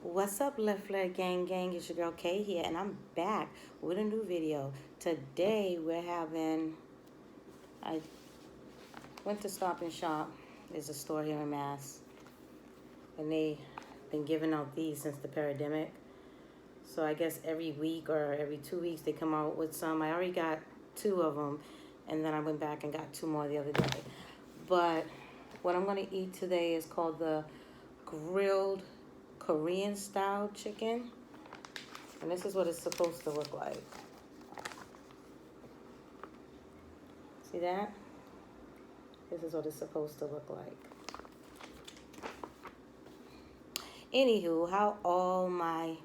What's up, LeFleur Gang Gang? It's your girl Kaye here, and I'm back with a new video. Today I went to Stop and Shop. There's a store here in Mass, and they've been giving out these since the pandemic. So I guess every week or every 2 weeks they come out with some. I already got 2 of them, and then I went back and got 2 more the other day. But what I'm going to eat today is called the grilled Korean style chicken, and this is what it's supposed to look like. See that? This is what it's supposed to look like. Anywho, how all my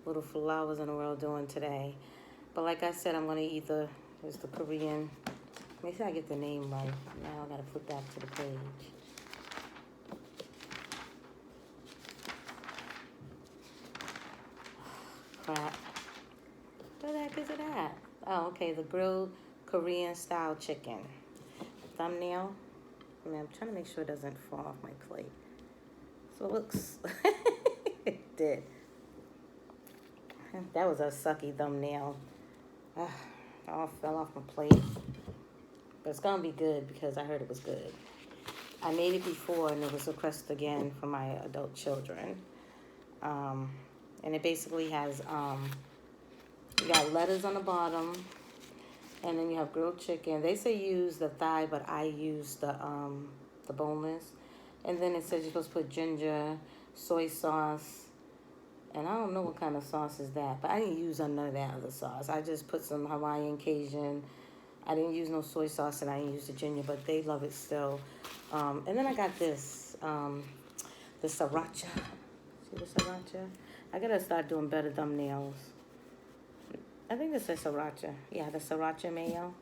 little flowers in the world doing today? But like I said, I'm gonna eat here's the Korean. Make sure I get the name right. Now I gotta flip back to the page. Crap. Where the heck is it at? Oh, okay, the grilled Korean style chicken. Thumbnail. I mean, I'm trying to make sure it doesn't fall off my plate. So it looks, it did. That was a sucky thumbnail. It all fell off my plate. But it's gonna be good because I heard it was good. I made it before and it was requested again for my adult children. And it basically has, you got lettuce on the bottom, and then you have grilled chicken. They say use the thigh, but I use the boneless. And then it says you're supposed to put ginger, soy sauce, and I don't know what kind of sauce is that, but I didn't use none of that other sauce. I just put some Hawaiian Cajun. I didn't use no soy sauce, and I didn't use the ginger, but they love it still. And then I got this, the sriracha. See the sriracha? I gotta start doing better thumbnails. I think this is sriracha. Yeah, the sriracha mayo.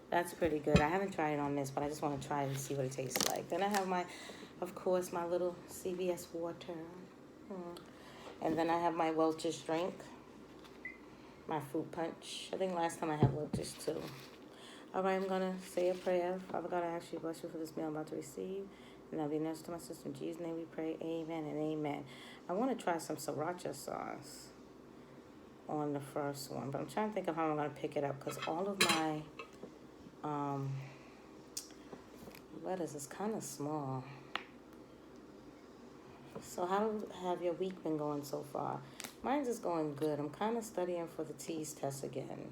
That's pretty good. I haven't tried it on this, but I just want to try it and see what it tastes like. Then I have of course, my little CVS water. And then I have my Welch's drink. My fruit punch. I think last time I had Welch's too. All right, I'm going to say a prayer. Father God, I ask you to bless you for this meal I'm about to receive. And I'll be next to my sister. In Jesus' name we pray. Amen and amen. I want to try some sriracha sauce on the first one. But I'm trying to think of how I'm going to pick it up. Because all of my lettuce is kind of small. So how have your week been going so far? Mine's is going good. I'm kind of studying for the TEAS test again.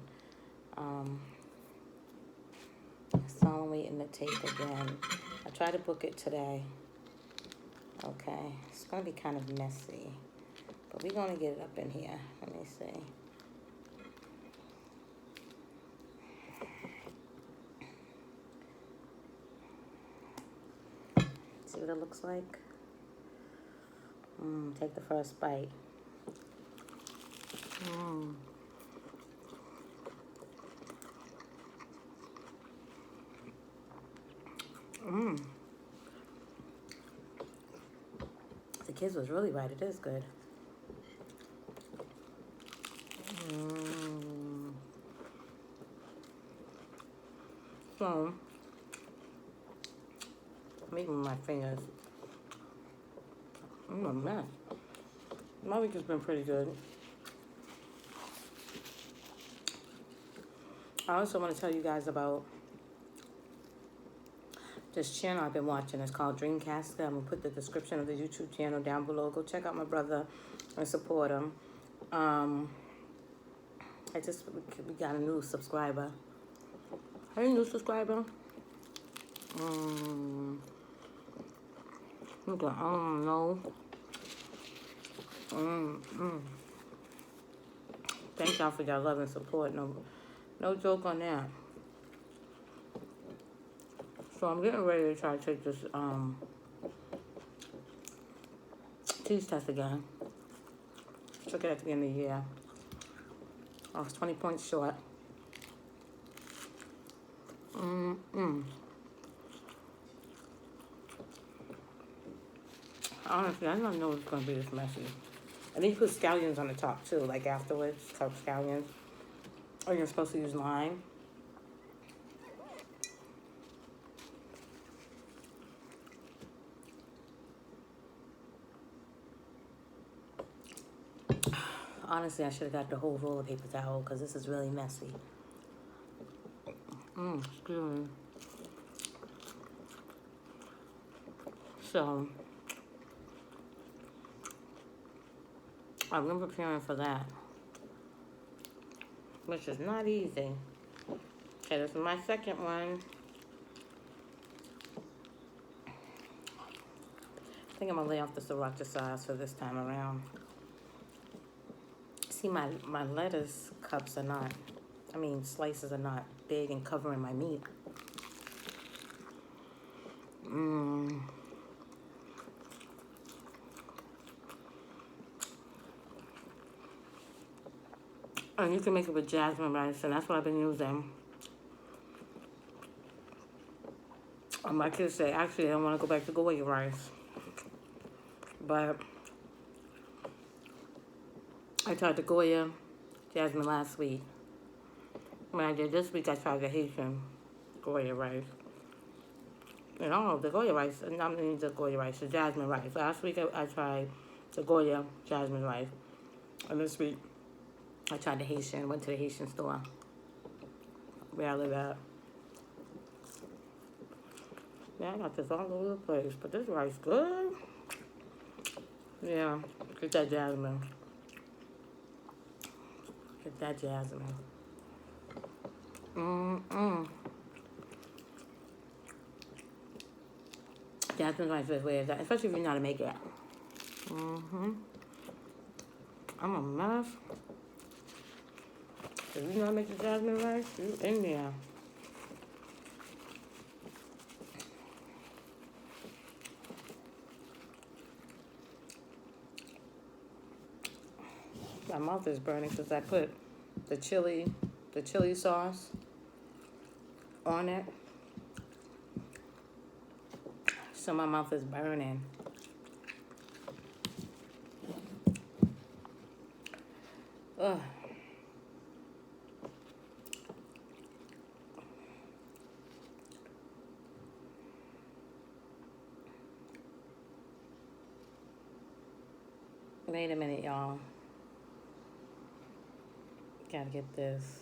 So I'm waiting to take again. I tried to book it today. Okay, it's going to be kind of messy. But we're going to get it up in here. Let me see. See what it looks like? Take the first bite. The kids was really right. It is good. So, I'm eating with my fingers. I'm a mess. My week has been pretty good. I also want to tell you guys about this channel I've been watching. It's called Dreamcast. I'm going to put the description of the YouTube channel down below. Go check out my brother and support him. We got a new subscriber. Hey, new subscriber. Okay, I don't know. Thank y'all for your love and support. No joke on that. So I'm getting ready to try to take this TEAS test again. Took it at the beginning of the year. I was 20 points short. Honestly, I didn't know it was going to be this messy. And then you put scallions on the top too, like afterwards, chopped scallions. Or you're supposed to use lime. Honestly, I should have got the whole roll of paper towel because this is really messy. Excuse me. So, I've been preparing for that, which is not easy. Okay, this is my second one. I think I'm gonna lay off the sriracha sauce for this time around. See, my lettuce cups are not, slices are not big and covering my meat. And you can make it with jasmine rice, and that's what I've been using. My kids say, actually, I don't want to go back to Goya rice. But I tried the Goya jasmine last week. When I did this week, I tried the Haitian Goya rice. And the Goya rice, the Goya rice, the jasmine rice. Last week, I tried the Goya jasmine rice. And this week, I tried the Haitian, went to the Haitian store where I live at. Yeah, I got this all over the place, but this rice good. Yeah, get that jasmine. Get that jasmine. Jasmine rice is where it's at, especially if you know how to make it. I'm a mess. If you know how to make the jasmine rice, you in there. My mouth is burning because I put the chili sauce on it. So my mouth is burning. Ugh. Wait a minute, y'all. Gotta get this.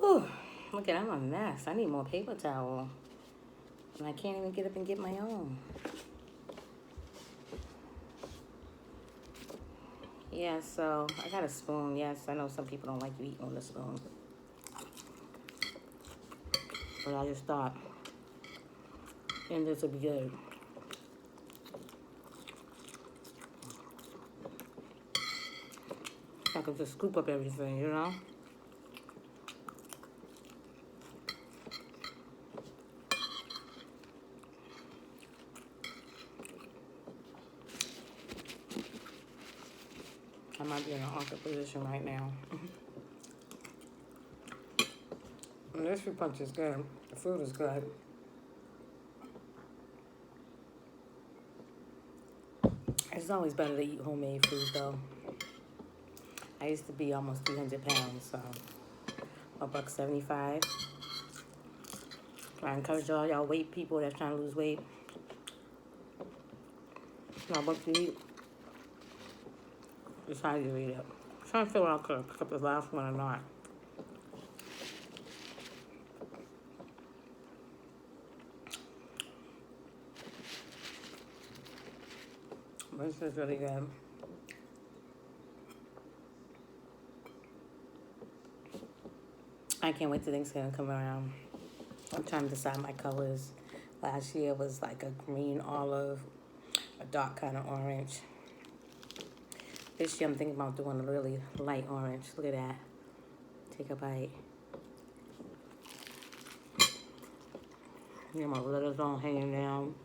Ooh, look at, I'm a mess. I need more paper towel. And I can't even get up and get my own. Yeah, so I got a spoon. Yes, I know some people don't like you eating on the spoon. But I just thought, and this would be good. I could just scoop up everything, you know? I might be in an awkward position right now. And this fruit punch is good. The food is good. It's always better to eat homemade food, though. I used to be almost 300 pounds, so $1.75. I encourage all y'all weight people that's trying to lose weight. Not what you eat. Just how you eat it. I'm trying to figure out if I could pick up the last one or not. This is really good. I can't wait till Thanksgiving come around. I'm trying to decide my colors. Last year was like a green olive, a dark kind of orange. This year I'm thinking about doing a really light orange. Look at that. Take a bite. Get my letters all hanging down.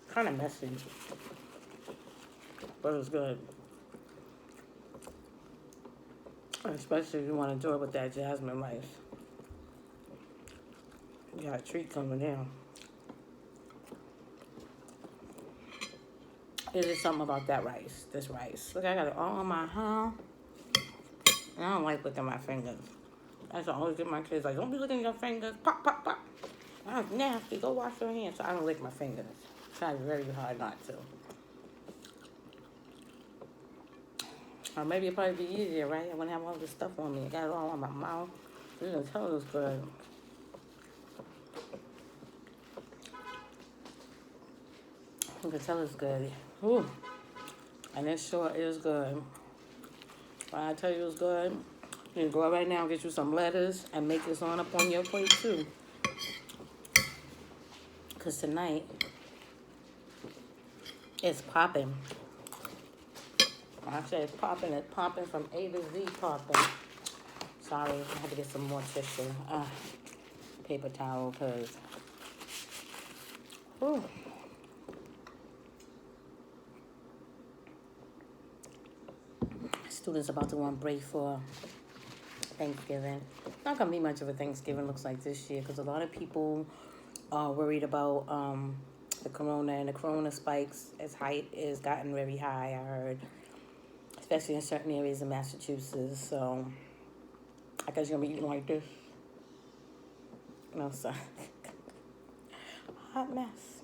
Kind of messy. but it's good. Especially if you want to do it with that jasmine rice. You got a treat coming down. It is something about that rice, this rice. Look, I got it all on my hand. And I don't like licking my fingers. That's why I always get my kids like, don't be licking your fingers. Pop, pop, pop. That's nasty. Go wash your hands. So I don't lick my fingers. Try very hard not to. Or maybe it'd probably be easier, right? I wouldn't have all this stuff on me. I got it all on my mouth. You can tell it was good. You can tell it's good. Ooh. And it sure is good. When I tell you it's good, you can go right now and get you some lettuce and make this on up on your plate too. Because tonight, it's popping. When I say it's popping from A to Z popping. Sorry, I had to get some more tissue. Paper towel, because... Students about to go on break for Thanksgiving. Not gonna be much of a Thanksgiving looks like this year because a lot of people are worried about the corona, and the corona spikes as height is gotten very high, I heard, especially in certain areas of Massachusetts. So I guess you're gonna be eating like this. No, sir. Hot mess.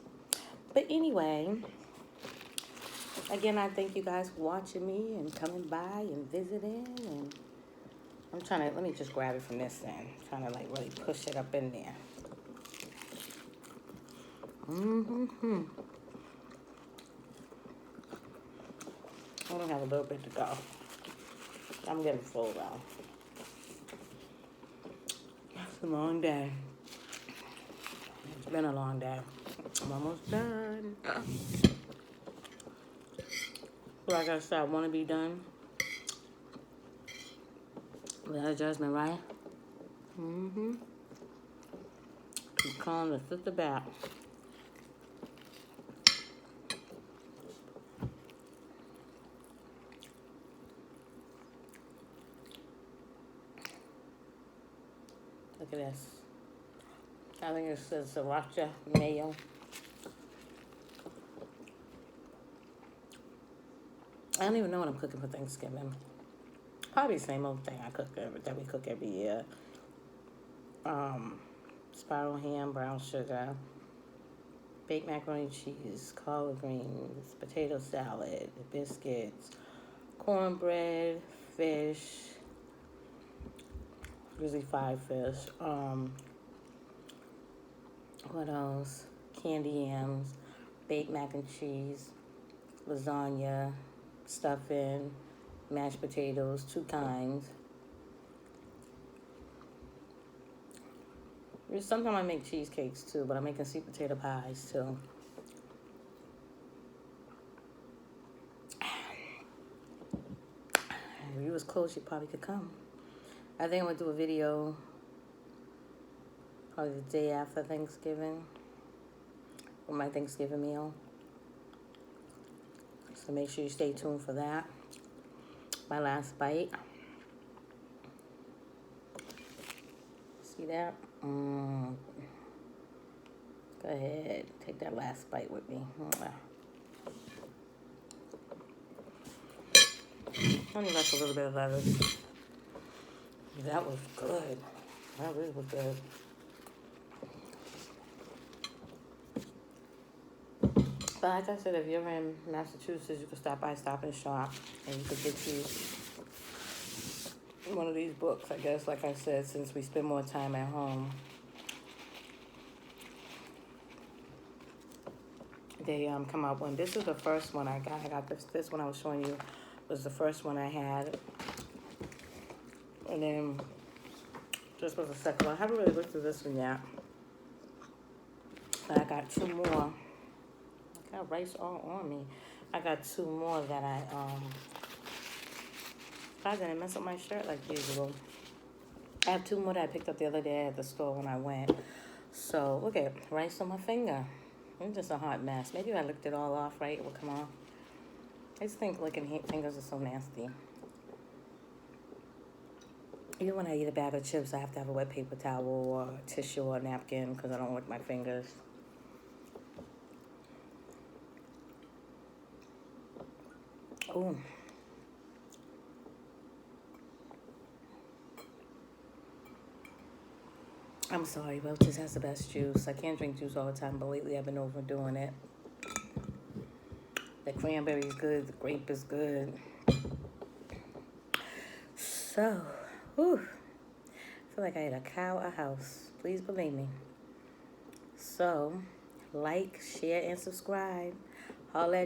But anyway, again, I thank you guys for watching me and coming by and visiting. And I'm trying to, let me just grab it from this end. Trying to like really push it up in there. I only have a little bit to go. I'm getting full though. It's a long day. It's been a long day. I'm almost done. Like I said, I want to be done with that jasmine, right? Keep calling the sister back. Look at this. I think it says sriracha mayo. I don't even know what I'm cooking for Thanksgiving. Probably the same old thing that we cook every year. Spiral ham, brown sugar, baked macaroni and cheese, collard greens, potato salad, biscuits, cornbread, fish, usually fried fish. What else? Candy yams, baked mac and cheese, lasagna, stuffing, mashed potatoes, 2 kinds. Sometimes I make cheesecakes too, but I'm making sweet potato pies too. If you was close, you probably could come. I think I'm gonna do a video probably the day after Thanksgiving with my Thanksgiving meal. So make sure you stay tuned for that. My last bite. See that? Go ahead, take that last bite with me. Only left a little bit of lettuce. That was good. That really was good. But like I said, if you're in Massachusetts, you can stop by Stop and Shop, and you could get you one of these books, I guess, like I said, since we spend more time at home. They come out one. This is the first one I got. I got this one I was showing you was the first one I had. And then this was the second one. I haven't really looked through this one yet. But I got 2 more. I got rice all on me. I got 2 more that I didn't mess up my shirt like usual. I have 2 more that I picked up the other day at the store when I went. So, look at rice on my finger. It's just a hot mess. Maybe if I licked it all off, right, it would come off. I just think licking fingers is so nasty. Even when I eat a bag of chips, I have to have a wet paper towel or tissue or napkin because I don't lick my fingers. Ooh. I'm sorry, Welch's has the best juice. I can't drink juice all the time, but lately I've been overdoing it. The cranberry is good. The grape is good. So, whew, I feel like I had a cow a house. Please believe me. So, like, share, and subscribe. Holla at